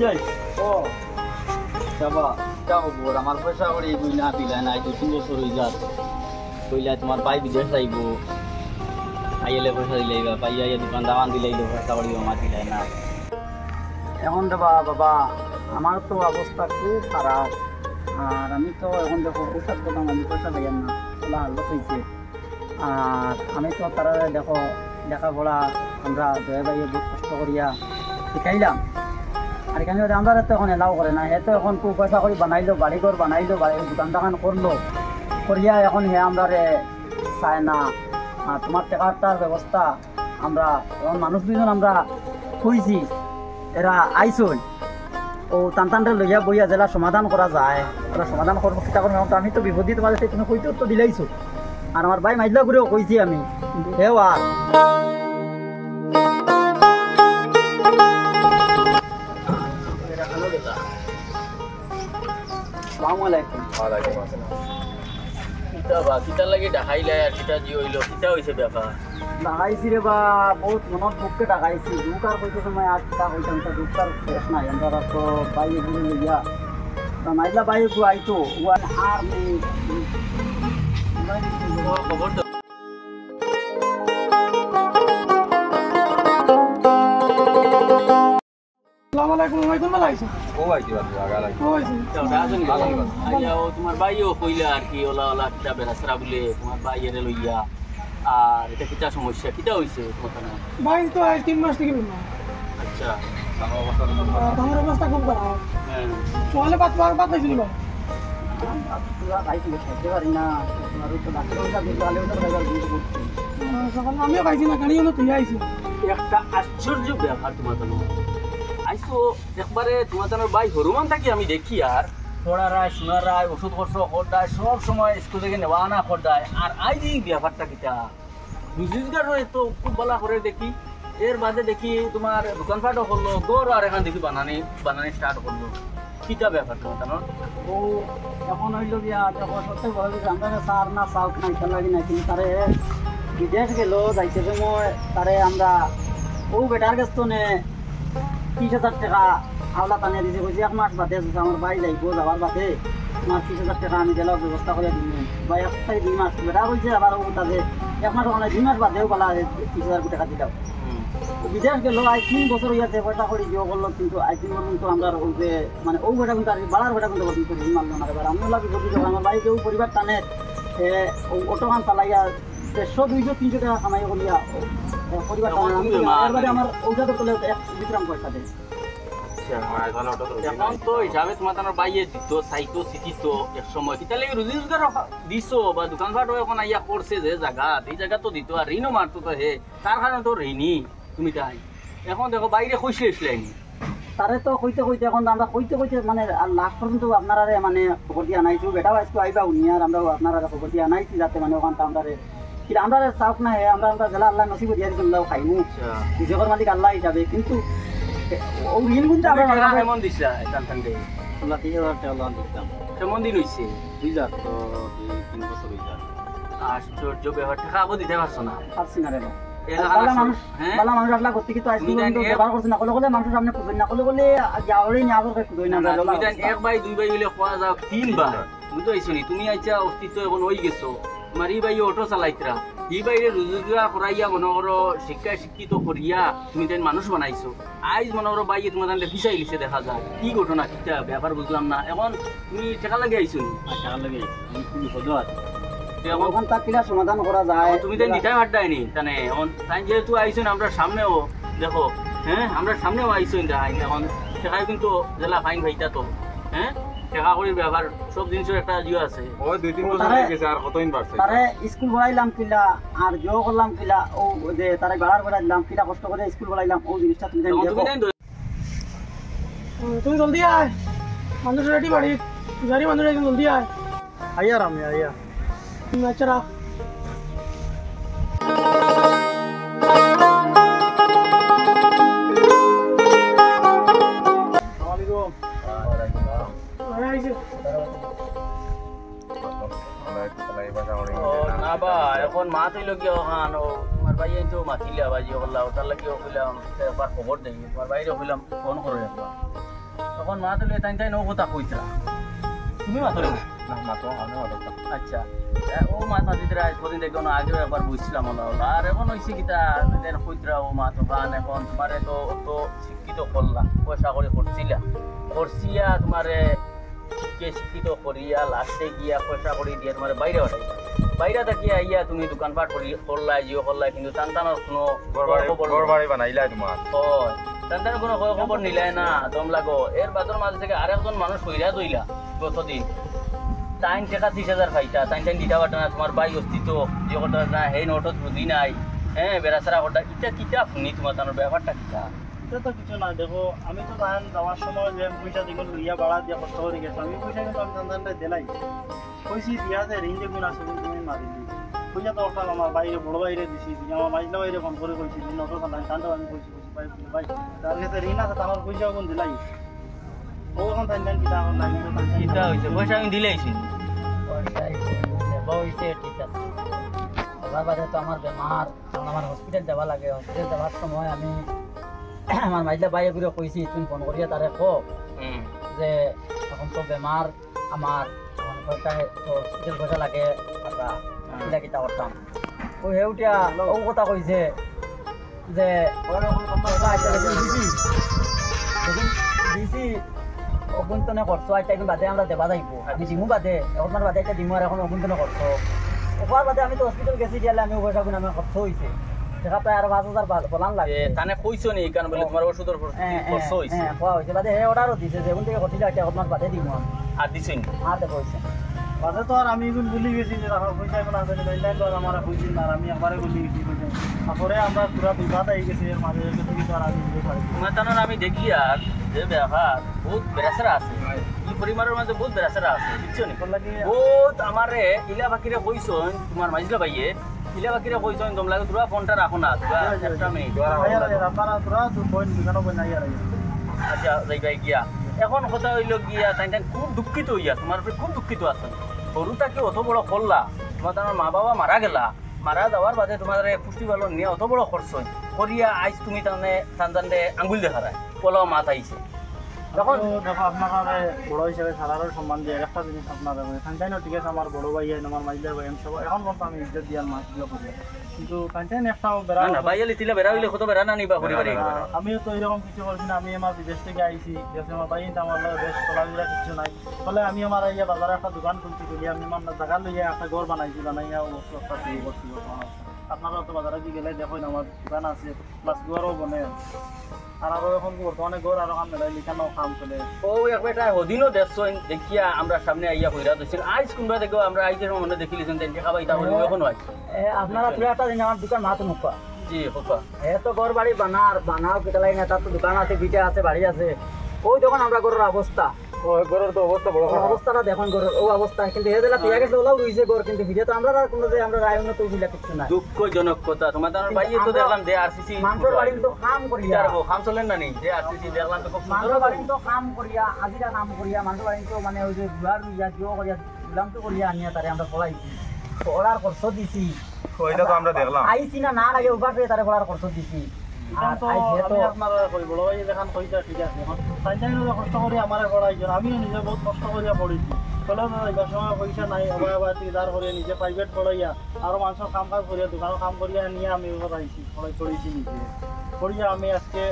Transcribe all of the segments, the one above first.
যাই ও যাবা যাও বোর আমার পয়সা করে দুই না দিলাই নাই 2-3 বছর হয়ে যাত কইলা তোমার ভাই বিদেশ যাইব আইলে পয়সা দিলাইবা ভাই আইয়া দোকান দাওয়ান দিলাইলো পয়সা করে আমার দিলাই না এখন দেবা বাবা আমার তো অবস্থা খুব খারাপ আর আমি তো এখন দেখো পয়সার কথা আমি পয়সা লাগাম না ওলা হালত হয়েছে আর আমি তো তারা দেখো লেখাপড়া আমরা দয়া ভাইয়ে বহুত কষ্ট করিয়া শিখাইলাম আর এখানে আমরা তো এখন এলাও করে না হে তো এখন খুব পয়সা করে বানাইলো বাড়িঘর বানাইলো দোকান দোকান করলো করিয়া এখন হে আমরা চায় না তোমার টাকাটার ব্যবস্থা আমরা এখন মানুষ দুজন আমরা খুঁজছি এরা আইসুন ও টানটানটা লইয়া বইয়া জেলা সমাধান করা যায় ওরা সমাধান করবো কিতা করবো আমি তো বিপদী তোমাদের তুমি কইতে তো দিলাইছো আর আমার ভাই মাইজলা করেও কইছি আমি হেও আর ডাকাইছি রে বা বহুত মনত দুঃখে ডাকাইছি দুঃখ আর কইতে সময় আর তা কইতাম তা দুঃখ আর শেষ নাই আমরা তো বাইরে ঘুরে লইয়া মাইজলা বাইরে গু আইতো আর খবর তো তোমার ভাইও কইলা আর কি ওলা ওলা কিতা বেড়াছরা বলে তোমার ভাইয়ের লইয়া আর এটা কিতা সমস্যা কিতা হয়েছে তোমার ভাই তো 3 মাস থেকে আচ্ছা আমার অবস্থা খুব খারাপ সকালে বাত পাইছিল আমিও খাইছি না গাড়ি হলো তুই আইছি একটা আশ্চর্য ব্যাপার তোমার আইসো একবারে তোমার ভাই হরুমান থাকি আমি দেখি আর পড়া রায় শোনা রায় ওষুধ খরচ খরদায় সব সময় স্কুল থেকে নেওয়া আনা খরদায় আর আই দিই ব্যাপারটা কিটা রোজগার তো খুব বলা করে দেখি এর বাদে দেখি তোমার দোকানপাটও করলো গড় আর এখান দেখি বানানি স্টার্ট করলো কিটা ব্যাপার তোমার ও এখন হইল গিয়া যখন সত্যি বলে আমরা সার না সাউথ না ইচ্ছা লাগি না কিন্তু তারে বিদেশ গেল যাইতে সময় তারে আমরা ও বেটার কাছ তো 30,000 টাকা আওলা টানে দিছে কইছে 1 মাস বাদে আমার ভাই যাইব যাবার বাদে আমার 30,000 টাকা আমি দিলাম ব্যবস্থা করে দিন ভাই 1-2 মাস বেটা কইছে আবার ও তাদের 1 মাস ওখানে 2 মাস বাদেও বলা 30,000 টাকা দিলাম বিদেশ গেল 3 বছর হইয়াছে পয়সা করে দিও করলো কিন্তু 3 বছর কিন্তু আমরা ওই যে মানে ও বেটা কিন্তু আর বাড়ার বেটা কিন্তু বদল করে মারলো না এবার আমি লাগি বলি আমার ভাই কেউ পরিবার টানে অটোখান চালাইয়া 100-200-300 টাকা কামাই করিয়া পরিবার টানে আমার ওটা তো তোলে বিক্রম পয়সা দেয় এখন তো হিসাবে তোমার বাইয়ে দিত চাইতো চিঠিত এক সময় কিতা লাগে রোজগার দিছো বা দোকানপাট এখন আইয়া করছে যে জায়গা এই জায়গা তো দিত আর ঋণও মারতো তো হে তার কারণে তো ঋণই তুমি তাই এখন দেখো বাইরে কইসলে আসলেনি তারে তো কইতে এখন আমরা কইতে মানে লাস্ট পর্যন্ত আপনারা মানে খবর দিয়া নাইছো বেটা আজকে আইবা উনি আর আমরা আপনারা খবর দিয়া নাইছি যাতে মানে ওখানটা আমরা কিন্তু আমরা চাপ না আমরা জেলা আল্লাহ নসিব দিয়া দিয়েছি আমরা খাইমু নিজের মালিক আল্লাহ হিসাবে কিন্তু ও ঋণ কিন্তু আমরা কেমন দিছা তোমরা 30,000 টাকা লোন দিতাম কেমন দিন হইছে 3 বছর হইছে আশ্চর্য ব্যাপার টাকা আবো দিতে পারছো না পারছি না রে মানুষ আসলা করতে কিন্তু ব্যবহার করছে না কলে মানুষ সামনে খুঁজে না কলে যাওয়ারই না আবার খুঁজে না এক ভাই দুই ভাই হইলে খোয়া যাও 3 বার বুঝতে পারছো নি তুমি আইছা অস্তিত্ব এখন হয়ে গেছো তোমার এই ভাই অটো চালাইতরা এই বাইরে রোজগার করাইয়া মনে করো শিক্ষিত করিয়া তুমি তাই মানুষ বানাইছো আইজ মনে করো বাইয়ে তোমার ফিসাই লিছে দেখা যায় কি ঘটনা কিটা ব্যাপার বুঝলাম না এখন তুমি টাকা লাগে আইছো নি টাকা লাগে আমি তুমি হলো আর এখন তার কিলা সমাধান করা যায় তুমি তো নিটাই হাঁটাইনি তানে এখন তাই যেহেতু আইসুন আমরা সামনেও দেখো হ্যাঁ আমরা সামনেও আইসুন এখন টাকায় কিন্তু জেলা ফাইন ভাইটা তো হ্যাঁ টাকা করির ব্যাপার সব জিনিসের একটা জিও আছে ওই 2-3 বছর হয়ে গেছে আর কতদিন বাড়ছে তারে স্কুল পড়াইলাম কিলা আর জো করলাম কিলা ও যে তারে বাড়ার বেড়া দিলাম কিলা কষ্ট করে স্কুল পড়াইলাম ও জিনিসটা তুমি তুমি জলদি আয় মানুষ রেডি বাড়ি গাড়ি মানুষ একদম জলদি আয় আইয়া রাম আইয়া আচ্ছা রাখ এখন মা তুই লোক তোমার ভাই তো মাতিলা বাজি করলাম তার লাগে খবর দেখি তোমার বাইরে হইলাম ফোন করে তখন মা তো তাই তাই নৌ কথা কইতা তুমি মাতলে না মাতো আমি মাতো আচ্ছা ও মা দিদিরা কদিন দেখো না আগেও একবার বুঝছিলাম ওলা আর এখন হয়েছে কিতা কইতরা ও মা তো গান এখন তোমারে তো অত শিক্ষিত করলাম পয়সা করে করছিয়া তোমারে শিক্ষিত করিয়া লাস্টে গিয়া পয়সা করে দিয়া তোমার বাইরে পাঠাইলা বাইরে থাকিয়া আইয়া তুমি দোকানপাট করলাই জিও করলাই কিন্তু টানটানোর কোনো ঘর বাড়ি বানাইলাই তোমার হয় টানটানোর কোনো খবর নিলাই না দম লাগো এর বাদর মাঝে থেকে আরেকজন মানুষ কইরা দইলা গতদিন টাইম টাকা 30,000 পাইতা টাইম দিতে পারত না তোমার বাই অস্তিত্ব যে কথা না সেই নোটত বুঝি নাই হ্যাঁ বেড়াচারা কথা ইটা কিতা শুনি তোমার তার ব্যাপারটা কিতা এটা তো কিছু না দেখো আমি তো তাহান যাওয়ার সময় যে পয়সা দিগুলো লইয়া বাড়া দিয়া কষ্ট করে গেছো আমি পয়সা কিন্তু আমি সন্তানটা দিলাই কইছি দিয়া যে ঋণ যে গুণ আছে তুমি মারি দিই পয়সা তো ওটা আমার বাইরে বড় বাইরে দিছি আমার মাইজলা বাইরে ফোন করে কইছি দিন অটো কান্দাই কান্দাও আমি কইছি ভাই তার কাছে ঋণ আছে তার পয়সা গুণ দিলাই ও এখন তাই নেন কিতা এখন নাই কিতা হইছে পয়সা আমি দিলাইছি ঠিক আছে এবার বাদে তো আমার বেমার কারণ আমার হসপিটাল যাওয়া লাগে হসপিটাল যাওয়ার সময় আমি আমার মাইজলা বাইরে ঘুরে কইছি তুমি ফোন করিয়া তারে যে এখন তো বেমার আমার পয়সায় তো হসপিটাল পয়সা লাগে কিলা কিতা করতাম ও হেউটিয়া ও কথা কইছে যে দিছি অগুন্তনে করছো আচ্ছা এখন বাদে আমরা দেবা যাইব আমি দিমু বাদে এখন বাদে একটা দিমু আর এখন অগুন্তনে করছো ওখার বাদে আমি তো হসপিটাল গেছি দিয়ালে আমি পয়সা গুণ আমার খরচ হয়েছে দেখা প্রায় আর 5,000 বলান লাগে তানে কইছো নি কারণ বলে তোমার ওষুধের খরচ হইছে হ্যাঁ খাওয়া হইছে বাদে হে অর্ডারও দিছে যে কোন থেকে করছিল আচ্ছা আপনার বাদে দিমু আমি আর দিছেন আর দেখো হইছে বাদে তো আর আমি এখন ভুলে গেছি যে আমার পয়সা এখন আছে নাই তো আর আমার কইছি না আমি একবারে ভুলে গেছি পয়সা তারপরে আমরা পুরো বিবাদ হয়ে গেছে এর মাঝে কিছু তো আর আমি দিতে পারি তোমার তানোর আমি দেখি আর যে ব্যাপার বহুত বেড়াচারা আছে এই পরিবারের মাঝে বহুত বেড়াচারা আছে বুঝছো নি বহুত আমারে ইলা বাকিরে কইছন তোমার মাইজলা ভাইয়ে ইলা বাকিরে কইছন তোম লাগে তোরা ফোনটা রাখো না তোরা একটা মিনিট আপনারা তোরা তো পয়েন্ট দোকানও বানাই আর আচ্ছা যাইবাই গিয়া এখন কথা হইল গিয়া তাই খুব দুঃখিত হইয়া তোমার উপরে খুব দুঃখিত আছেন সরুটাকে অত বড় করলা তোমার তোমার মা বাবা মারা গেলা মারা যাওয়ার বাদে তোমার পুষ্টি পালন নিয়ে অত বড় খরচ করিয়া আইজ তুমি তাহলে টানটানতে আঙ্গুল দেখা যায় পলাও মাত আইছে যখন দেখো আপনার বড় হিসেবে সারারও সম্মান দিয়ে একটা জিনিস আপনার কান্টাইনও ঠিক আছে আমার বড় ভাই আমার মাইজলার ভাই আমি সব এখন বলতো আমি ইজ্জত দিয়ার মাছ দিয়ে করি কিন্তু কান্টাইন একটাও বেড়া না ভাইয়ালি তিলা বেড়া হইলে কত বেড়া না নিবা পরিবারে আমিও তো এরকম কিছু করছি না আমি আমার বিদেশ থেকে আইছি দেশে আমার ভাই আমার বেশ চলাফেরা কিছু নাই ফলে আমি আমার ইয়ে বাজারে একটা দোকান খুলছি বলি আমি আমার জায়গা লইয়া একটা ঘর বানাইছি বানাইয়া অবস্থা একটা শুরু করছি আপনারা তো বাজারে দিয়ে গেলে দেখুন আমার দোকান আছে প্লাস ঘরও বনে আর আরো এখন বর্তমানে ঘর আরো কাম মেলাই লিখানো কাম চলে ও একটা হদিনও দেখছেন দেখিয়া আমরা সামনে আইয়া কইরা দিছিল আইজ কোনবা দেখো আমরা আইজের মনে দেখিলিছেন তেন খাবা ইতা হইব এখন হয় আপনারা তুই একটা দিন আমার দোকান মাত মুখা জি হোকা এ তো ঘর বাড়ি বানাও কেটালাই না তার তো দোকান আছে বিটা আছে বাড়ি আছে ওই যখন আমরা ঘরের অবস্থা ঘরের তো অবস্থা বড় অবস্থাটা দেখুন ঘরের ও অবস্থা কিন্তু এদেলা টিয়া গেছে ওলাও রইছে ঘর কিন্তু ভিডিও তো আমরা কোনো যে আমরা রায় উন্নত হইছিল কিছু না দুঃখজনক কথা তোমার ভাইয়ে তো দেখলাম যে আরসিসি মানুষের বাড়ি তো কাম করিয়া কাম চলেন না নি যে আরসিসি দেখলাম তো খুব মানুষের বাড়ি তো কাম করিয়া আজিরা কাম করিয়া মানুষের বাড়ি তো মানে ওই যে ঘুরার ইয়া জিও করিয়া গুলাম তো করিয়া আনিয়া তারে আমরা পড়াইছি পড়ার খরচ দিছি ওইটা তো আমরা দেখলাম আইছি না না আগে উপার পেয়ে তারে পড়ার খরচ দিছি আপনারা বড় ভাই দেখান কইতা ঠিক আছে কষ্ট করে আমার পড়াইছেন আমিও নিজে বহুত কষ্ট করিয়া পড়েছি চলো এবার সময় পয়সা নাই অভাব দাঁড় করিয়া নিজে প্রাইভেট পড়াইয়া আরো মানুষের কাম কাজ করিয়া দোকানের কাম করিয়া নিয়ে আমি পড়াইছি পড়েছি নিজে পড়িয়া আমি আজকে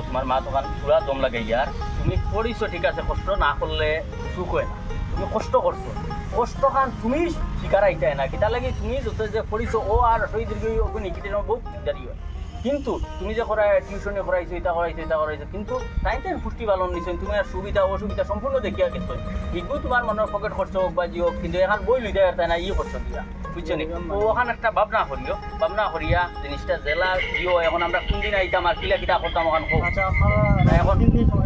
তোমার মা দোকান পুরা দম লাগে ইয়ার তুমি পড়িছো ঠিক আছে কষ্ট না করলে সুখ হয় না তুমি কষ্ট করছো কষ্ট খান তুমি শিকার আইতাই না কিতা লাগে তুমি যত যে পড়িছো ও আর সেই দীর্ঘ নিকিটের বহুত দিগদারি হয় কিন্তু তুমি যে করা টিউশনে করাইছো এটা করাইছো কিন্তু তাই পুষ্টি পালন নিছো তুমি আর সুবিধা অসুবিধা সম্পূর্ণ দেখিয়া গেছো এগুলো তোমার মনের পকেট খরচ হোক বা জি হোক কিন্তু এখন বই লইতে তাই না খরচ দিয়া বুঝছো নি ও ওখানে একটা ভাবনা করিয়া জিনিসটা জেলা দিও এখন আমরা কোন দিন আইতাম আর কিলা কিটা করতাম ওখানে হোক আচ্ছা আপনারা এখন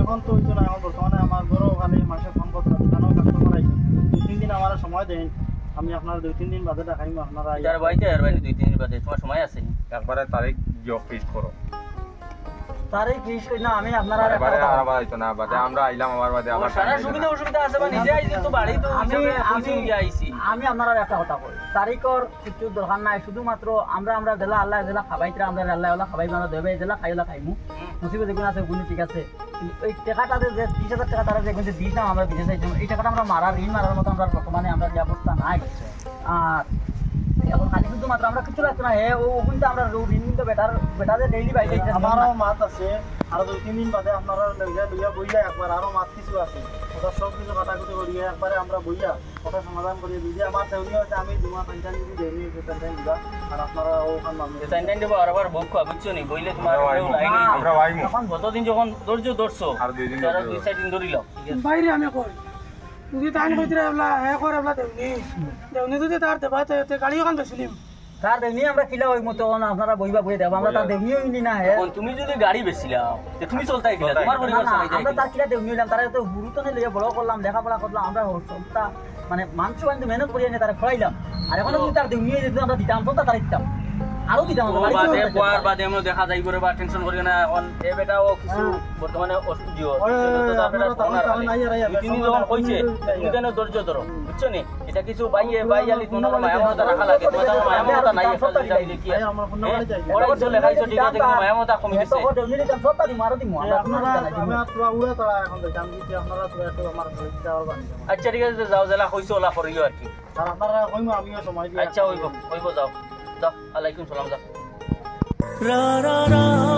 এখন তো হইতো না এখন বর্তমানে আমার বড় ওখানে মাসে ফোন করতে দোকানেও কাস্টমার আইছে 2-3 দিন আমার সময় দেন আমি আপনার 2-3 দিন বাদে দেখাইম আপনারা যার বাইতে আর বাইরে 2-3 দিন বাদে তোমার সময় আছে একবারে তারিখ যোগ ফিক্স করো তারিখ ফিক্স করি না আমি আপনারা এবারে আর বাড়াইতো না বাদে আমরা আইলাম আমার বাদে আবার সারা সুবিধা অসুবিধা আছে বা নিজে আইছি তো বাড়ি তো আমি আইছি আমি আপনারা একটা কথা কই তারিখর কিছু দরকার নাই শুধুমাত্র আমরা জেলা আল্লাহ জেলা খাবাইতরা আমরা আল্লাহ খাবাই আমরা দেবে জেলা খাইলা খাইমু মুসিবত যেগুলো আছে গুণ ঠিক আছে এই টাকাটা যে 30,000 টাকা তারা যে কিন্তু দিতাম আমরা বিদেশে যাইতাম, এই টাকাটা আমরা ঋণ মারার মতো আমরা বর্তমানে আমরা যে অবস্থা নাই। আর এখন খালি শুধুমাত্র আমরা কিছু লাগতো না, ও কিন্তু আমরা ঋণ কিন্তু বেটারে ডেইলি বাইরে আমারও মাছ আছে, আরো 2-3 দিন বাদে আপনারা লইয়া বইয়া একবার আরো মাছ কিছু আছে, ওটা সব কিছু কাটাকুটি করিয়া একবারে আমরা বইয়া ওটা সমাধান করিয়ে দিই। আমার দেউনি হচ্ছে আমি 2 মাস 5 দিন দেউনি টাইম দিবা, আর আপনারা ওখান মানুষ টাইম দেবো আর আবার বক খোয়া বুঝছো নি, বইলে তোমার আমরা ভাইমু এখন গতদিন যখন ধৈর্য ধরছো আর 2 দিন তারা 2-4 দিন ধরিল বাইরে আমি কই যদি তাই কইতে এবলা হে করে এবলা দেউনি যদি তার দেবা তে গাড়ি ওখান বেছিলিম তার দেউনি আমরা কিলা ওই মতো আপনারা বইবা বইয়ে দেব, আমরা তার দেউনিও ইনি না হে। এখন তুমি যদি গাড়ি বেচিলাও তে তুমি চলতাই গেলা, তোমার পরিবার চালাই আমরা তার কিলা দেউনি হইলাম, তারা তো গুরুত্বনে লইয়া বড় করলাম, লেখাপড়া করলাম, আমরা সবটা মানে মাংস আনতে মেহনত করিয়ে নিয়ে তারা খোয়াইলাম। আর এখন যদি তার দেউনি হয়ে যেত আমরা দিতাম তো তারা দিতাম আরো দিতাম ও বাদে পয়ার বাদে এমন দেখা যাই করে বা টেনশন করি না। এখন এ বেটাও কিছু বর্তমানে অসুবিধা তো আপনারা তিনি যখন কইছে তুমি কেন ধৈর্য ধরো বুঝছো নি, এটা কিছু বাইয়ালি তোমার মায়া মমতা রাখা লাগে, তোমার মায়া মমতা নাই একটা জিনিস দিলে কি আমরা ফোন নাম্বারে চাই ওরা চলে খাইছো ঠিক আছে, কিন্তু মায়া মমতা কমে গেছে। তো দেউনি দিতাম সবটা দিমু আরো দিমু আমরা কোনো আপনারা চিন্তা নাই। আমি আর তোরা উড়া তোরা এখন দেখি আমি যদি আপনারা তোরা একটু আমার ঘরে যাওয়ার বানি আচ্ছা ঠিক আছে যাও, জেলা কইছো ওলা করিও আর কি। আর আপনারা কইমু আমিও সময় দিই। আচ্ছা হইব যাও যাও, আলাইকুম সালাম যাও। ra ra ra